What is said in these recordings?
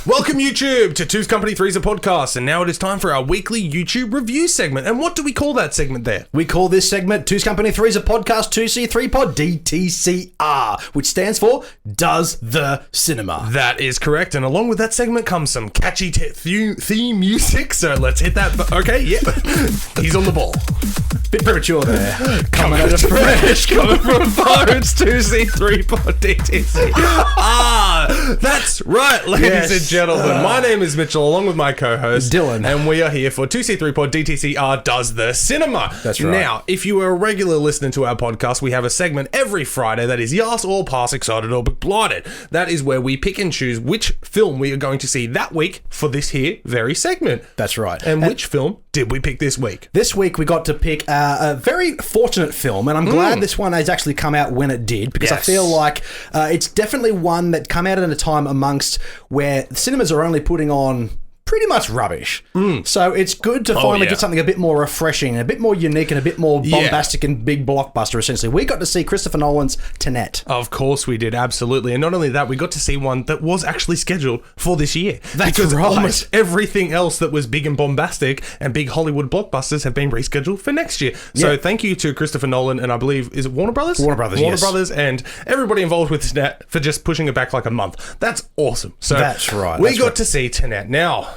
Welcome YouTube to 2c3pod Podcast, and now it is time for our weekly YouTube review segment. And what do we call that segment there? We call this segment 2c3pod Podcast 2c3pod DTCR, which stands for Does the Cinema. That is correct, and along with that segment comes some catchy theme music, so let's hit that. Okay, yeah, he's on the ball. Bit premature there. Coming at us fresh, coming from phones 2c3pod DTCR. That's right, ladies and gentlemen. My name is Mitchell, along with my co-host Dylan, and we are here for 2c3pod DTCR Does the Cinema. That's right. Now, if you are a regular listener to our podcast, we have a segment every Friday that is Yas or Pass Excited or Blighted. That is where we pick and choose which film we are going to see that week for this here very segment. That's right. And which film did we pick this week? This week we got to pick a very fortunate film, and I'm glad this one has actually come out when it did, because I feel like it's definitely one that come out at a time amongst where cinemas are only putting on pretty much rubbish. So it's good to finally get something a bit more refreshing, a bit more unique, and a bit more bombastic and big blockbuster, essentially. We got to see Christopher Nolan's TENET. Of course we did, absolutely. And not only that, we got to see one that was actually scheduled for this year. That's because right. almost everything else that was big and bombastic and big Hollywood blockbusters have been rescheduled for next year. So thank you to Christopher Nolan and I believe, is it Warner Brothers? Warner Brothers, Warner yes. Brothers and everybody involved with TENET for just pushing it back like a month. That's awesome. So That's right. We got to see TENET. Now,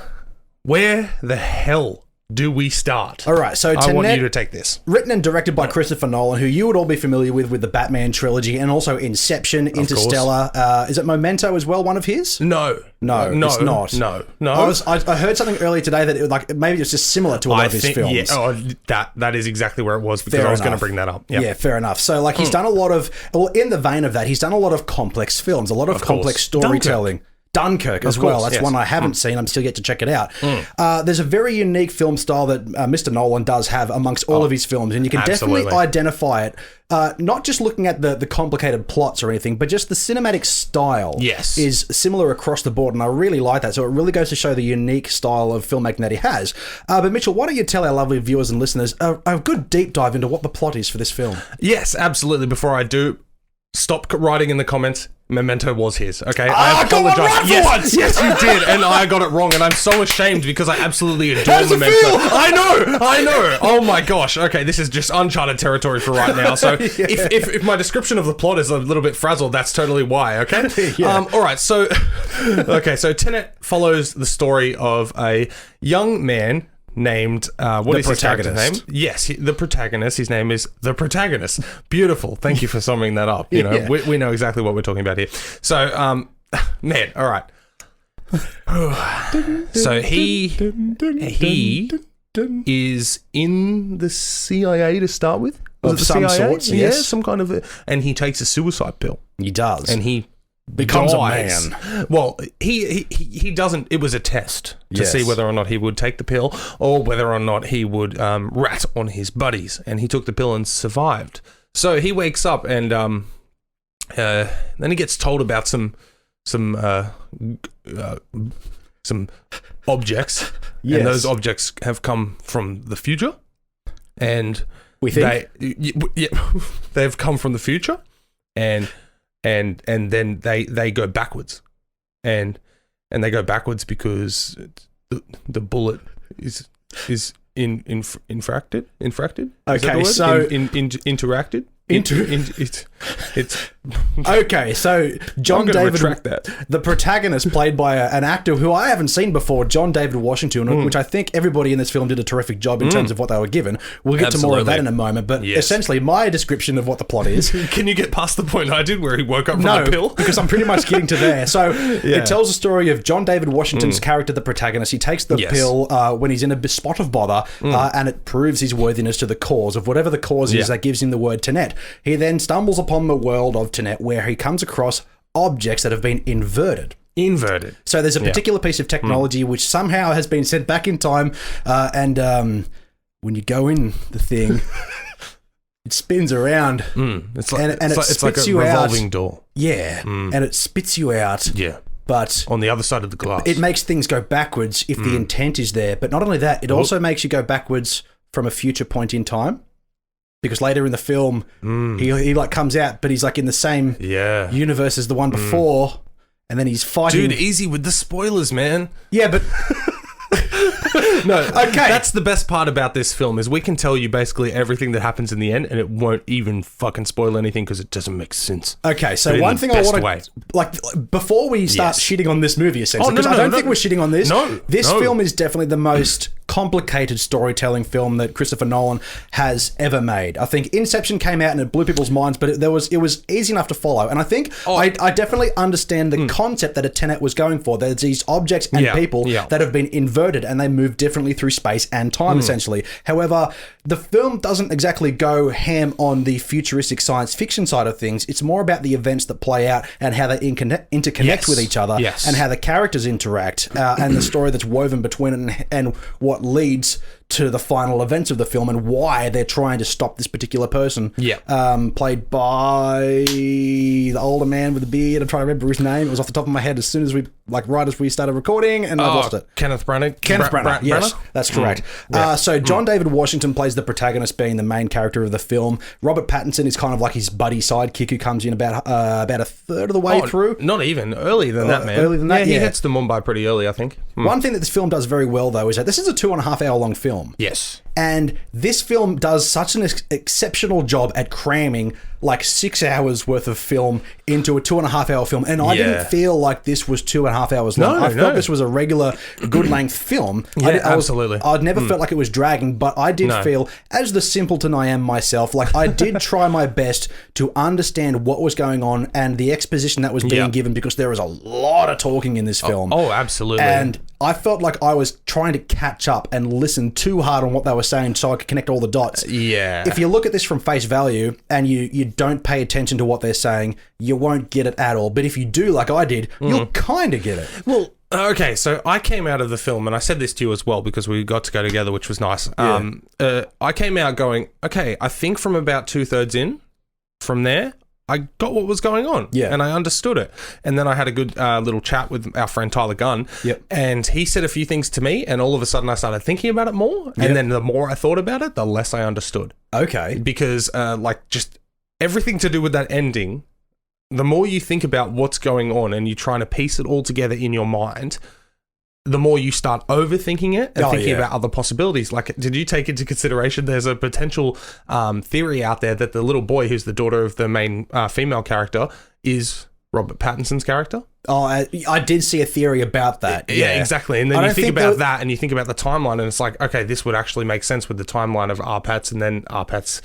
where the hell do we start? All right, so I want TENET, you to take this. written and directed by Christopher Nolan, who you would all be familiar with the Batman trilogy, and also Inception, Interstellar. Is it Memento as well, one of his? No, it's not. No. I heard something earlier today that maybe it was just similar to a lot of his films. Yeah, that is exactly where it was, because I was going to bring that up. Yep. Yeah, fair enough. So he's done a lot of, in the vein of that, he's done a lot of complex films, a lot of complex storytelling. Dunkirk as well. That's one I haven't seen. I'm still yet to check it out. There's a very unique film style that Mr. Nolan does have amongst all of his films, and you can definitely identify it, not just looking at the complicated plots or anything, but just the cinematic style is similar across the board, and I really like that. So it really goes to show the unique style of filmmaking that he has. But Mitchell, why don't you tell our lovely viewers and listeners a good deep dive into what the plot is for this film? Yes, absolutely. Before I do, stop writing in the comments. Memento was his. Okay, I apologize. Yes, you did, and I got it wrong, and I'm so ashamed because I absolutely adore Memento. I know. Oh my gosh. Okay, this is just uncharted territory for right now. So if my description of the plot is a little bit frazzled, that's totally why. Okay. All right. So so TENET follows the story of a young man named what is his character's name? Yes, the protagonist. His name is the protagonist. Beautiful. Thank you for summing that up. You know, we know exactly what we're talking about here. So, man, all right. So he is in the CIA to start with. Of some sorts, yeah, some kind of, and he takes a suicide pill. He does, and he becomes dies. a man. Well, he doesn't. It was a test to see whether or not he would take the pill or whether or not he would rat on his buddies, and he took the pill and survived. So he wakes up and then he gets told about some objects, and those objects have come from the future, and we think they've come from the future, and then they go backwards, and they go backwards because the bullet is infracted. Okay, so interacted. It's okay. So John David, the protagonist, played by an actor who I haven't seen before, John David Washington, which I think everybody in this film did a terrific job in terms of what they were given. We'll get to more of that in a moment. But essentially, my description of what the plot is. Can you get past the point I did where he woke up from the pill? Because I'm pretty much getting to there. So it tells the story of John David Washington's character, the protagonist. He takes the pill when he's in a spot of bother, and it proves his worthiness to the cause of whatever the cause is that gives him the word TENET. He then stumbles upon the world of TENET, where he comes across objects that have been inverted. So there's a particular piece of technology which somehow has been sent back in time, and when you go in the thing, it spins around. It's like a revolving door. Yeah, and it spits you out. Yeah. But on the other side of the glass, it makes things go backwards if the intent is there. But not only that, it also makes you go backwards from a future point in time. Because later in the film, he like comes out, but he's like in the same universe as the one before, and then he's fighting. Dude, easy with the spoilers, man. Yeah, but... No, okay. That's the best part about this film is we can tell you basically everything that happens in the end, and it won't even fucking spoil anything because it doesn't make sense. Okay, so one thing I want to like before we start shitting on this movie, essentially, because I don't think we're shitting on this. This film is definitely the most complicated storytelling film that Christopher Nolan has ever made. I think Inception came out and it blew people's minds, but it was easy enough to follow. And I think I definitely understand the concept that a Tenet was going for. There's these objects and people that have been inverted and they move differently through space and time, essentially. However, the film doesn't exactly go ham on the futuristic science fiction side of things. It's more about the events that play out and how they interconnect with each other and how the characters interact and the story that's woven between it and what leads to the final events of the film and why they're trying to stop this particular person. Played by the older man with the beard. I'm trying to remember his name. It was off the top of my head as soon as right as we started recording, and I lost it. Kenneth Branagh. Kenneth Branagh. Yes, that's correct. So John David Washington plays the protagonist, being the main character of the film. Robert Pattinson is kind of like his buddy sidekick who comes in about a third of the way through. Not even. Earlier than that, man. Earlier than that, he hits the Mumbai pretty early, I think. One thing that this film does very well, though, is that this is a 2.5 hour long film. Yes. And this film does such an exceptional job at cramming like 6 hours worth of film into a 2.5 hour film. And I didn't feel like this was 2.5 hours long. I felt this was a regular good length film. Absolutely. I'd never felt like it was dragging, but I did feel, as the simpleton I am myself, like I did try my best to understand what was going on and the exposition that was being given, because there was a lot of talking in this film. Oh, absolutely. And I felt like I was trying to catch up and listen too hard on what they were saying so I could connect all the dots. Yeah. If you look at this from face value and you don't pay attention to what they're saying, you won't get it at all. But if you do, like I did, you'll kind of get it. Well, okay, so I came out of the film, and I said this to you as well because we got to go together, which was nice. I came out going, okay, I think from about 2/3 in, from there, I got what was going on, and I understood it. And then I had a good little chat with our friend Tyler Gunn, and he said a few things to me, and all of a sudden I started thinking about it more, and then the more I thought about it, the less I understood. Okay. Because, just everything to do with that ending, the more you think about what's going on and you're trying to piece it all together in your mind, the more you start overthinking it and thinking about other possibilities. Like, did you take into consideration there's a potential theory out there that the little boy who's the daughter of the main female character is Robert Pattinson's character? Oh, I did see a theory about that. Yeah, exactly. And then you think about that and you think about the timeline, and it's like, okay, this would actually make sense with the timeline of Arpats and then Arpats.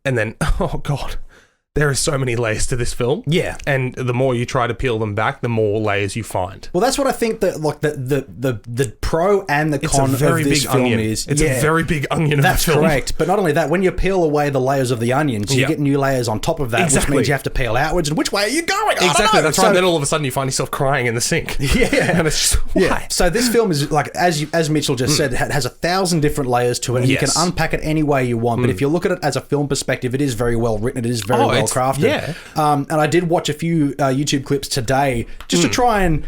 And then, oh God, there are so many layers to this film. Yeah. And the more you try to peel them back, the more layers you find. Well, that's what I think that like the pro and the con of this film is. It's a very big onion of That's a film. correct. But not only that, when you peel away the layers of the onion, so you get new layers on top of that, which means you have to peel outwards. And which way are you going? Exactly. That's right. Then all of a sudden you find yourself crying in the sink. Yeah. And it's just, why? Yeah. So this film is like, as Mitchell just said, it has 1,000 different layers to it, and you can unpack it any way you want. But if you look at it as a film perspective, it is very well written. It is very well crafted. Yeah. And I did watch a few YouTube clips today just to try and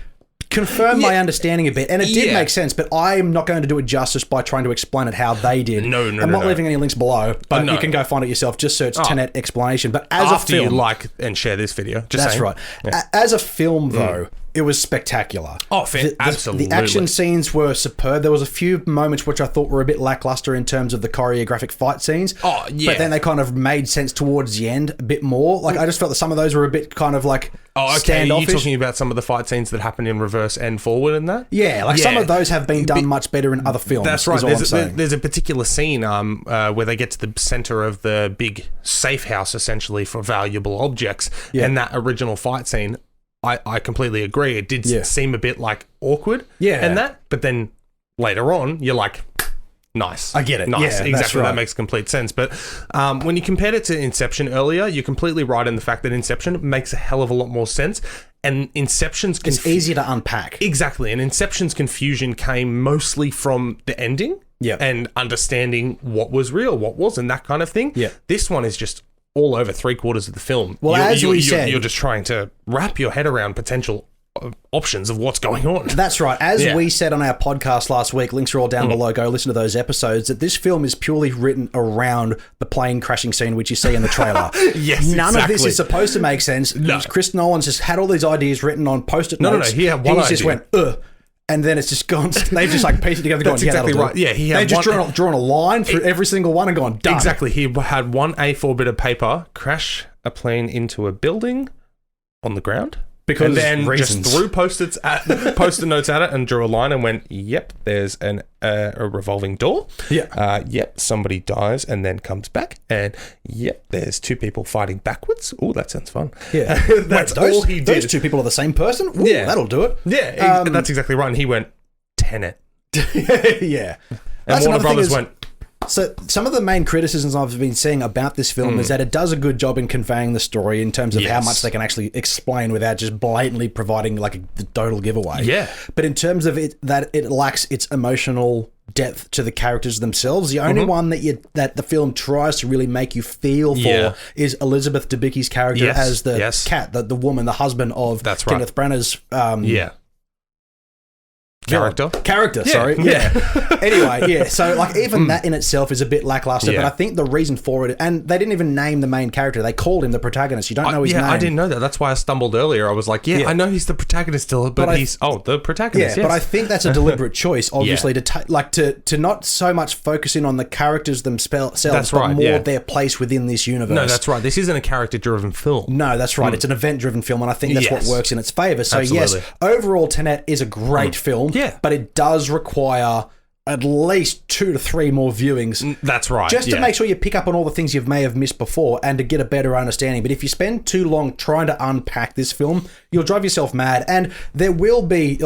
confirm my understanding a bit, and it did make sense, but I'm not going to do it justice by trying to explain it how they did. I'm not leaving any links below, but you can go find it yourself. Just search Tenet explanation. But as after a film, you like and share this video, that's right. Yeah. As a film, though, it was spectacular. Oh, absolutely. The action scenes were superb. There was a few moments which I thought were a bit lackluster in terms of the choreographic fight scenes. Oh, yeah. But then they kind of made sense towards the end a bit more. Like, I just felt that some of those were a bit kind of like standoffish. Are you talking about some of the fight scenes that happen in reverse and forward and that? Yeah, like some of those have been done much better in other films. That's right. There's a particular scene where they get to the center of the big safe house, essentially, for valuable objects. Yeah. And that original fight scene, I completely agree. It did seem a bit like awkward and that, but then later on, you're like, nice. I get it. Nice. Yeah, exactly. right. That makes complete sense. But when you compared it to Inception earlier, you're completely right in the fact that Inception makes a hell of a lot more sense. And Inception's... It's easier to unpack. Exactly. And Inception's confusion came mostly from the ending and understanding what was real, what wasn't, that kind of thing. Yeah. This one is just all over 3/4 of the film. Well, as we said, you're just trying to wrap your head around potential options of what's going on. That's right. As we said on our podcast last week, links are all down below. Go listen to those episodes. That this film is purely written around the plane crashing scene, which you see in the trailer. None of this is supposed to make sense. No. Chris Nolan's just had all these ideas written on post-it notes. He had one idea. He just went, and then it's just gone. They've just like pieced it together. That's exactly right. Yeah, they've just drawn a line through every single one and gone, done. Exactly. He had one A4 bit of paper, crash a plane into a building on the ground. Because and then reasons. just threw post-it notes at it and drew a line and went, yep, there's a revolving door. Yeah. Yep, somebody dies and then comes back. And yep, there's two people fighting backwards. Oh, that sounds fun. Yeah. That's all he did. Those two people are the same person? Ooh, that'll do it. Yeah, that's exactly right. And he went, TENET. Yeah. And Warner Brothers went... So some of the main criticisms I've been seeing about this film is that it does a good job in conveying the story in terms of how much they can actually explain without just blatantly providing like a total giveaway. Yeah. But in terms of it, that it lacks its emotional depth to the characters themselves. The only one that the film tries to really make you feel for is Elizabeth Debicki's character as the cat, the woman, the husband of Kenneth Branagh's Character, sorry. Yeah. Anyway, so like even that in itself is a bit lackluster, but I think the reason for it, and they didn't even name the main character, they called him the protagonist. You don't know his name. I didn't know that. That's why I stumbled earlier. I was like, I know he's the protagonist still, but he's the protagonist. Yeah, but I think that's a deliberate choice, obviously, to not so much focus in on the characters themselves, but more their place within this universe. No, that's right. This isn't a character-driven film. No, that's right. It's an event-driven film, and I think that's what works in its favor. So yes, overall, Tenet is a great film. Yeah. But it does require at least 2 to 3 more viewings. That's right. Just to make sure you pick up on all the things you may have missed before and to get a better understanding. But if you spend too long trying to unpack this film, you'll drive yourself mad. And there will be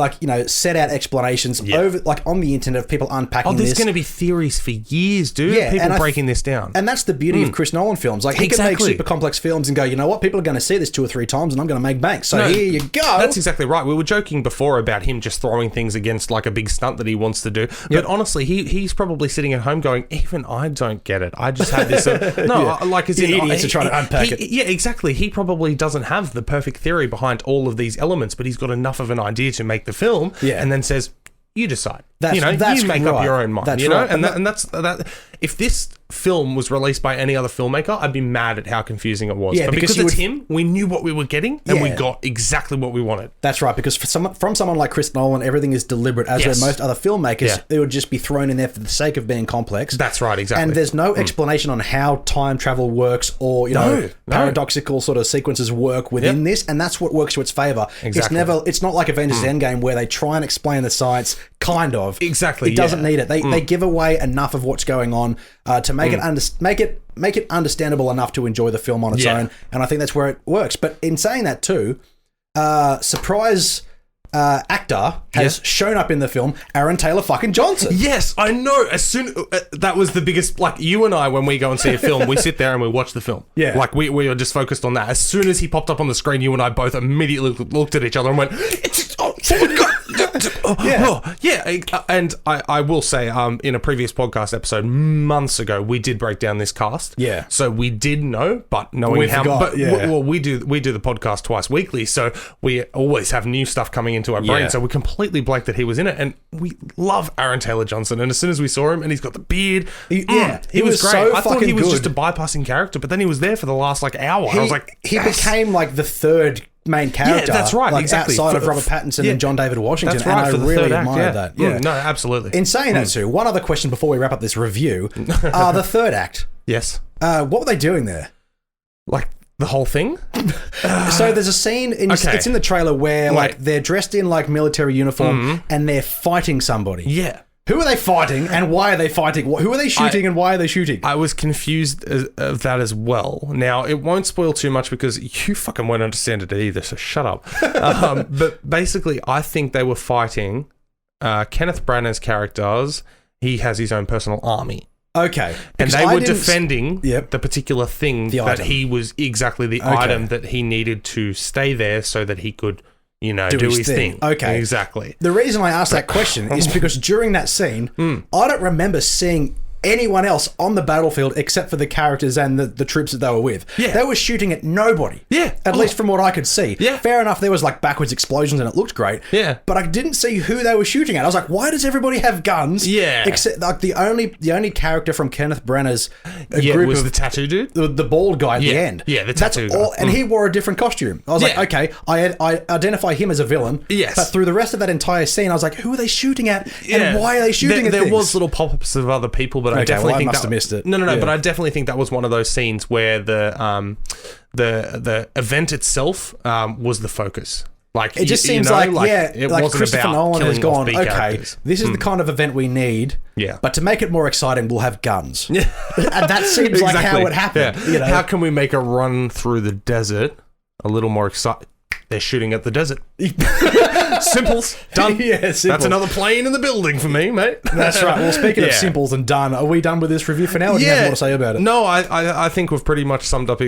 set out explanations over on the internet of people unpacking this. Oh, there's going to be theories for years, dude. Yeah, people breaking this down. And that's the beauty of Chris Nolan films. Like he can make super complex films and go, you know what, people are going to see this 2 or 3 times and I'm going to make bank. So here you go. That's exactly right. We were joking before about him just throwing things against like a big stunt that he wants to do. But honestly, he's probably sitting at home going, even I don't get it. I just had this. Idiots are trying to unpack it. Yeah, exactly. He probably doesn't have the perfect theory behind all of these elements, but he's got enough of an idea to make the film. Yeah. And then says, you decide. You make up your own mind. That's right. And that's that. If this film was released by any other filmmaker, I'd be mad at how confusing it was. Yeah, but because it's him, we knew what we were getting, and we got exactly what we wanted. That's right. Because from someone like Chris Nolan, everything is deliberate. As with most other filmmakers, it would just be thrown in there for the sake of being complex. That's right. Exactly. And there's no explanation on how time travel works, or paradoxical sort of sequences work within this, and that's what works to its favor. Exactly. It's not like Avengers Endgame where they try and explain the science. Kind of. Exactly. It doesn't need it. They give away enough of what's going on to make it understandable enough to enjoy the film on its own, and I think that's where it works. But in saying that too, surprise actor has shown up in the film, Aaron Taylor fucking Johnson. Yes, I know. As soon that was the biggest. Like you and I, when we go and see a film, we sit there and we watch the film. Yeah, like we are just focused on that. As soon as he popped up on the screen, you and I both immediately looked at each other and went, and I will say, in a previous podcast episode months ago, we did break down this cast. Yeah, so we did know, but knowing well, we do the podcast twice weekly, so we always have new stuff coming into our brain. So we completely blanked that he was in it, and we love Aaron Taylor Johnson. And as soon as we saw him, and he's got the beard, he was great. So I thought he was just a bypassing character, but then he was there for the last hour. I was like, he became like the third main character. Yeah, that's right. Exactly. Outside of Robert Pattinson and John David Washington. That's right. And I really admired that. Yeah. No, absolutely. In saying that too, one other question before we wrap up this review. The third act. Yes. What were they doing there? Like the whole thing? So there's a scene, it's in the trailer where they're dressed in like military uniform and they're fighting somebody. Yeah. Who are they fighting and why are they fighting? Who are they shooting and why are they shooting? I was confused of that as well. Now, it won't spoil too much because you fucking won't understand it either, so shut up. But basically, I think they were fighting Kenneth Branagh's characters. He has his own personal army. Okay. And they were defending the particular thing that he was exactly the item that he needed to stay there so that he could... do his thing. Okay. Exactly. The reason I asked that question is because during that scene, I don't remember seeing anyone else on the battlefield except for the characters and the troops that they were with. Yeah. They were shooting at nobody. Yeah. At least from what I could see. Yeah. Fair enough, there was like backwards explosions and it looked great. Yeah. But I didn't see who they were shooting at. I was like, why does everybody have guns? Yeah. Except like the only character from Kenneth Branagh's group was of the tattoo dude? the bald guy at the end. Yeah, the tattoo guy. And he wore a different costume. I was like, okay, I identify him as a villain. Yes. But through the rest of that entire scene, I was like, who are they shooting at? And why are they shooting at There things? was little pop-ups of other people, but I definitely think I must have missed it. No, Yeah. but I definitely think that was one of those scenes where the event itself was the focus. Like it just seems it like wasn't Christopher about Nolan has killing gone, off-beat characters. this is the kind of event we need. Yeah. But to make it more exciting, we'll have guns. And that seems like how it happened. Yeah. You know? How can we make a run through the desert a little more exciting? They're shooting at the desert. Simples. Done. Yeah, simples. That's another plane in the building for me, mate. That's right. Well, speaking of simples and done, are we done with this review for now? Or do you have more to say about it? No, I think we've pretty much summed up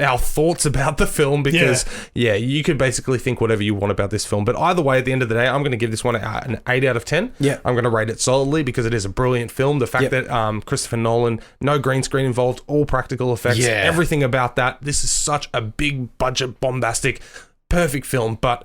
our thoughts about the film because, you could basically think whatever you want about this film. But either way, at the end of the day, I'm going to give this one an 8 out of 10. Yeah. I'm going to rate it solidly because it is a brilliant film. The fact that Christopher Nolan, no green screen involved, all practical effects, everything about that. This is such a big budget, bombastic, perfect film. But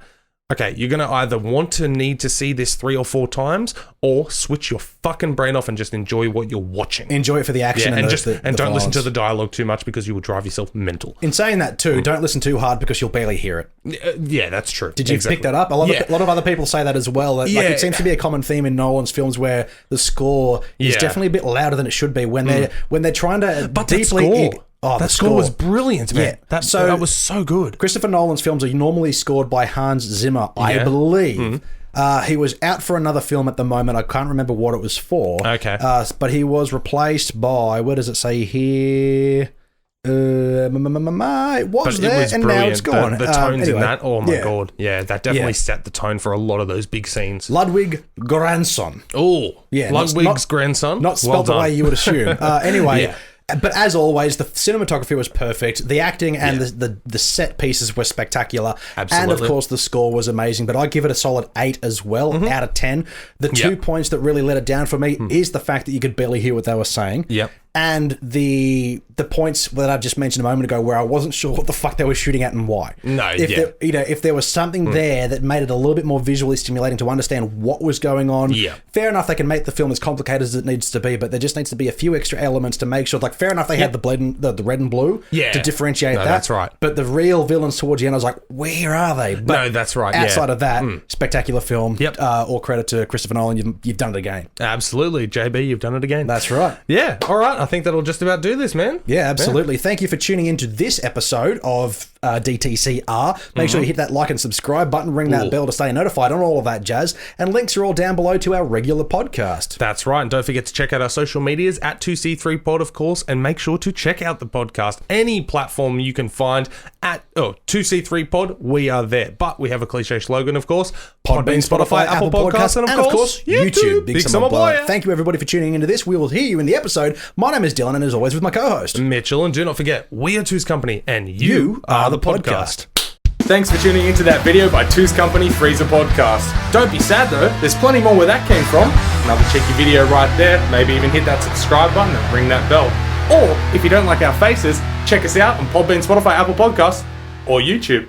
okay, you're going to either need to see this 3 or 4 times or switch your fucking brain off and just enjoy what you're watching. Enjoy it for the action and don't listen to the dialogue too much because you will drive yourself mental. In saying that too, don't listen too hard because you'll barely hear it. Yeah, that's true. Did you pick that up? A lot of other people say that as well. Like, it seems to be a common theme in Nolan's films where the score is definitely a bit louder than it should be when they're trying to deeply... That score was brilliant, man. Yeah. That was so good. Christopher Nolan's films are normally scored by Hans Zimmer, I believe. He was out for another film at the moment. I can't remember what it was for. Okay. But he was replaced by, where does it say here? It was there, and now it's gone. The tones in that, oh my god. Yeah, that definitely set the tone for a lot of those big scenes. Ludwig Göransson. Oh, yeah. Ludwig's grandson. Not spelled the way you would assume. Anyway... But as always, the cinematography was perfect. The acting and the set pieces were spectacular. Absolutely. And of course, the score was amazing. But I give it a solid 8 as well, out of 10. The 2 points that really let it down for me is the fact that you could barely hear what they were saying. Yep. And the points that I've just mentioned a moment ago where I wasn't sure what the fuck they were shooting at and why. No, if there was something there that made it a little bit more visually stimulating to understand what was going on, fair enough, they can make the film as complicated as it needs to be, but there just needs to be a few extra elements to make sure, like, fair enough, they had the red and blue to differentiate that. That's right. But the real villains towards the end, I was like, where are they? But no, that's right. Outside of that, spectacular film. Yep. All credit to Christopher Nolan. You've done it again. Absolutely. JB, you've done it again. That's right. Yeah. All right. I think that'll just about do this, man. Yeah, absolutely. Thank you for tuning into this episode of DTCR. Make sure you hit that like and subscribe button, ring that bell to stay notified on all of that jazz, and links are all down below to our regular podcast. That's right, and don't forget to check out our social medias at 2c3pod, of course, and make sure to check out the podcast. Any platform you can find at 2c3pod, we are there. But we have a cliche slogan, of course: Podbean, Spotify, Apple Podcasts, and of course, YouTube. Big Summer Boy. Thank you, everybody, for tuning into this. We will hear you in the episode. My name is Dylan, and as always, with my co-host Mitchell, and do not forget, we are Two's Company, and you are the podcast. Thanks for tuning into that video by Two's Company Freezer Podcast. Don't be sad though, there's plenty more where that came from. Another cheeky video right there. Maybe even hit that subscribe button and ring that bell. Or, if you don't like our faces, check us out on Podbean, Spotify, Apple Podcasts, or YouTube.